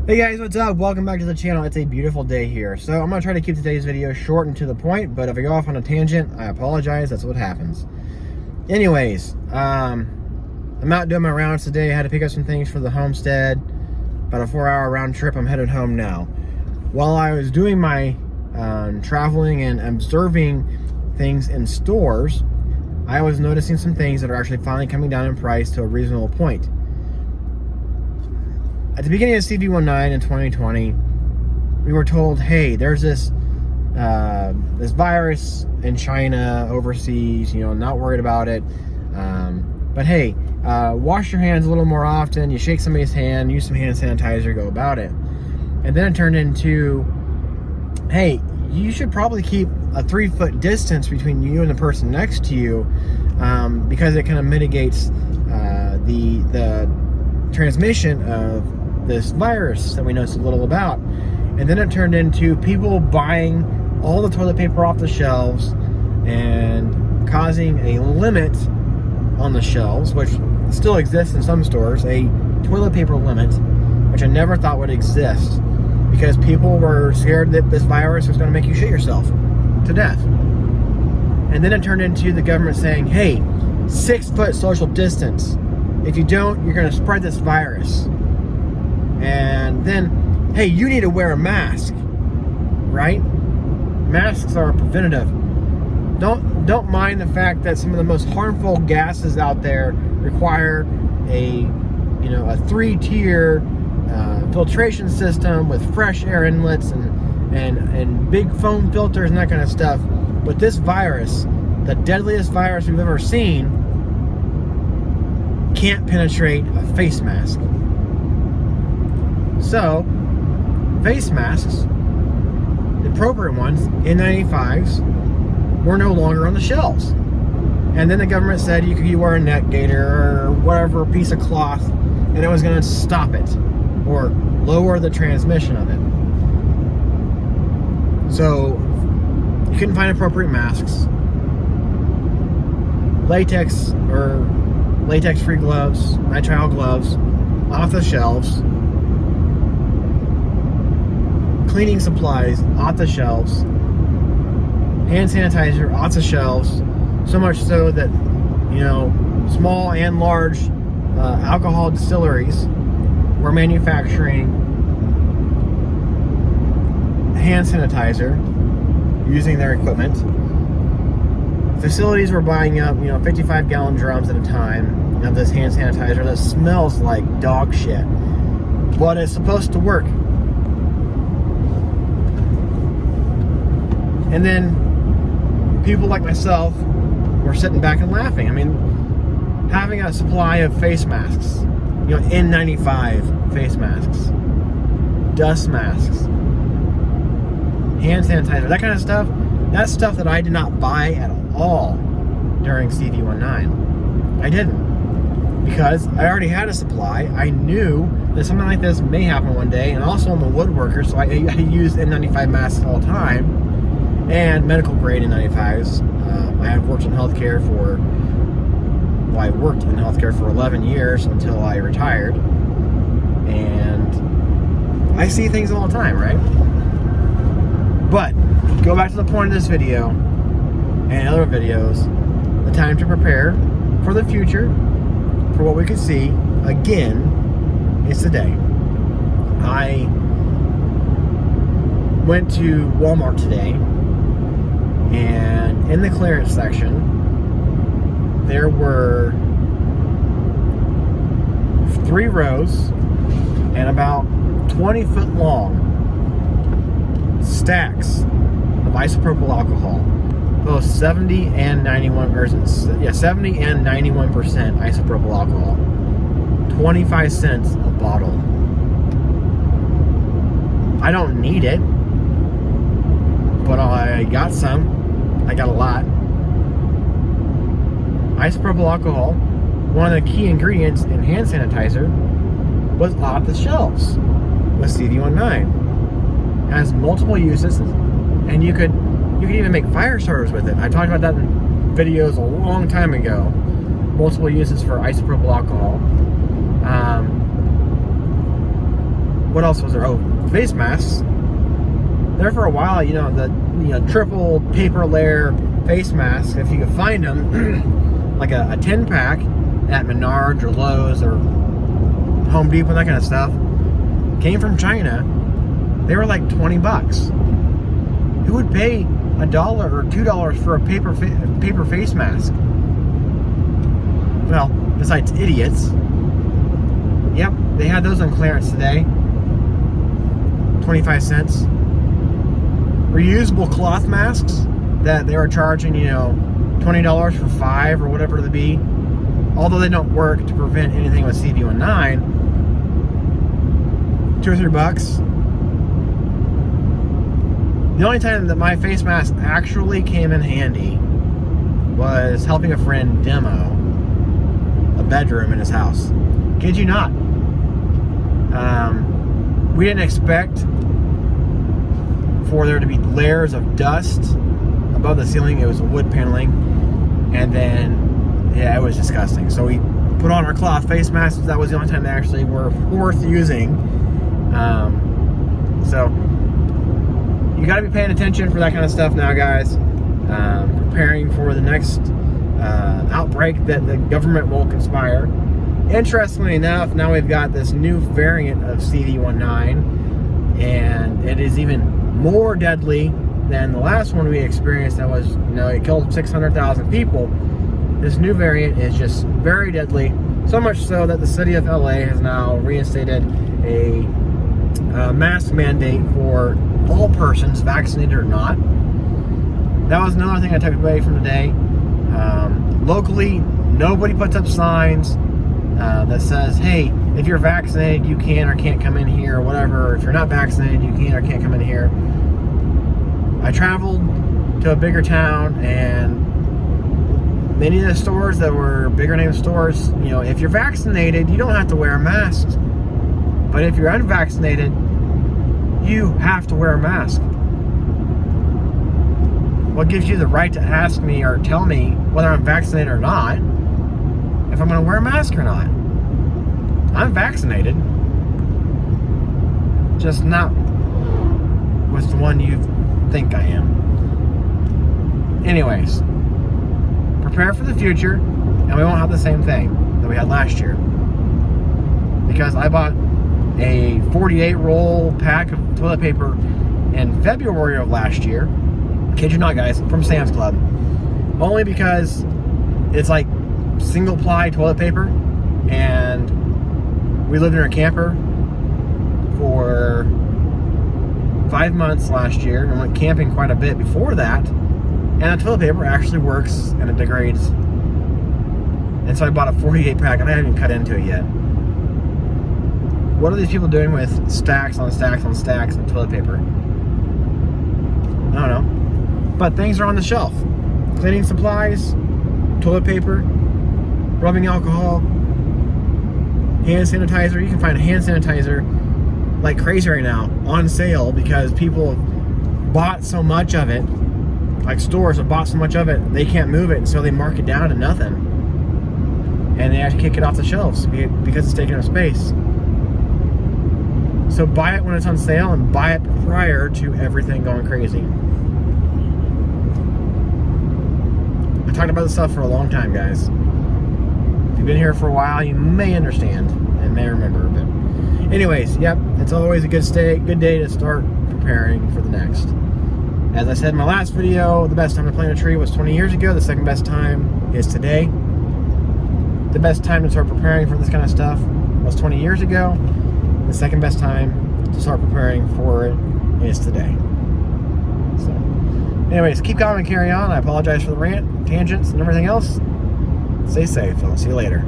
Hey guys, what's up? Welcome back to the channel. It's a beautiful day here. So I'm going to try to keep today's video short and to the point, but if I go off on a tangent, I apologize. That's what happens. Anyways, I'm out doing my rounds today. I had to pick up some things for the homestead. About a 4-hour round trip. I'm headed home now. While I was doing my traveling and observing things in stores, I was noticing some things that are actually finally coming down in price to a reasonable point. At the beginning of CV19 in 2020, we were told, hey, there's this virus in China, overseas, not worried about it. But hey, wash your hands a little more often. You shake somebody's hand, use some hand sanitizer, go about it. And then it turned into, hey, you should probably keep a 3-foot distance between you and the person next to you, because it kind of mitigates the transmission of this virus that we know so little about. And then it turned into people buying all the toilet paper off the shelves and causing a limit on the shelves, which still exists in some stores, a toilet paper limit, which I never thought would exist because people were scared that this virus was going to make you shit yourself to death. And then it turned into the government saying, hey, 6-foot social distance. If you don't, you're going to spread this virus. And then, hey, you need to wear a mask, right? Masks are preventative. Don't mind the fact that some of the most harmful gases out there require a 3-tier filtration system with fresh air inlets and big foam filters and that kind of stuff. But this virus, the deadliest virus we've ever seen, can't penetrate a face mask. So, face masks, the appropriate ones, N95s, were no longer on the shelves. And then the government said you could wear a neck gaiter or whatever piece of cloth, and it was going to stop it or lower the transmission of it. So, you couldn't find appropriate masks. Latex or latex-free gloves, nitrile gloves, off the shelves. Cleaning supplies off the shelves, hand sanitizer off the shelves, so much so that small and large alcohol distilleries were manufacturing hand sanitizer using their equipment. Facilities were buying up 55-gallon drums at a time of this hand sanitizer that smells like dog shit, but it's supposed to work. And then people like myself were sitting back and laughing. I mean, having a supply of face masks, N95 face masks, dust masks, hand sanitizer, that kind of stuff, that's stuff that I did not buy at all during CV19. I didn't. Because I already had a supply. I knew that something like this may happen one day, and also I'm a woodworker, so I use N95 masks all the time. And medical grade N95s. I have worked in healthcare I worked in healthcare for 11 years until I retired. And I see things all the time, right? But, go back to the point of this video and other videos. The time to prepare for the future, for what we could see, again, is today. I went to Walmart today. And in the clearance section, there were 3 rows and about 20-foot long stacks of isopropyl alcohol, both 70 and 91%, 70 and 91% isopropyl alcohol, 25 cents a bottle. I don't need it, but I got some. I got a lot. Isopropyl alcohol, one of the key ingredients in hand sanitizer, was off the shelves with CV19. It has multiple uses, and you could even make fire starters with it. I talked about that in videos a long time ago. Multiple uses for isopropyl alcohol. what else was there? Oh, face masks. There for a while, the triple paper layer face masks, if you could find them, like a 10 pack at Menards or Lowe's or Home Depot, that kind of stuff, came from China. They were like $20. Who would pay $1 or $2 for a paper face mask? Well, besides idiots. Yep, they had those on clearance today. 25 cents. Reusable cloth masks that they were charging, $20 for 5 or whatever it be. Although they don't work to prevent anything with CV19. $2 or $3. The only time that my face mask actually came in handy was helping a friend demo a bedroom in his house. Kid you not. We didn't expect for there to be layers of dust above the ceiling. It was wood paneling, and then it was disgusting. So we put on our cloth face masks. That was the only time they actually were worth using. So you got to be paying attention for that kind of stuff now, guys. Preparing for the next outbreak that the government will conspire. Interestingly enough, now we've got this new variant of CV19, and it is even more deadly than the last one we experienced. That was, it killed 600,000 people. This new variant is just very deadly, so much so that the city of LA has now reinstated a mask mandate for all persons, vaccinated or not. That was another thing I took away from today. Locally, nobody puts up signs that says, hey, if you're vaccinated, you can or can't come in here, or whatever. If you're not vaccinated, you can or can't come in here. I traveled to a bigger town, and many of the stores that were bigger name stores, if you're vaccinated, you don't have to wear a mask. But if you're unvaccinated, you have to wear a mask. What gives you the right to ask me or tell me whether I'm vaccinated or not, if I'm going to wear a mask or not? I'm vaccinated, just not with the one you think I am. Anyways, prepare for the future, and we won't have the same thing that we had last year. Because I bought a 48 roll pack of toilet paper in February of last year. Kid you not, guys, from Sam's Club. Only because it's like single ply toilet paper, and we lived in our camper for 5 months last year, and went camping quite a bit before that, and the toilet paper actually works and it degrades. And so I bought a 48 pack, and I haven't even cut into it yet. What are these people doing with stacks on stacks on stacks of toilet paper? I don't know. But things are on the shelf. Cleaning supplies, toilet paper, rubbing alcohol, hand sanitizer. You can find hand sanitizer like crazy right now on sale because people have bought so much of it. Like stores have bought so much of it, they can't move it, and so they mark it down to nothing. And they have to kick it off the shelves because it's taking up space. So buy it when it's on sale, and buy it prior to everything going crazy. I talked about this stuff for a long time, guys. If you've been here for a while, you may understand and may remember. But anyways, yep, it's always a good day to start preparing for the next. As I said in my last video, the best time to plant a tree was 20 years ago. The second best time is today. The best time to start preparing for this kind of stuff was 20 years ago. The second best time to start preparing for it is today. So, anyways, keep calm and carry on. I apologize for the rant, tangents, and everything else. Stay safe. I'll see you later.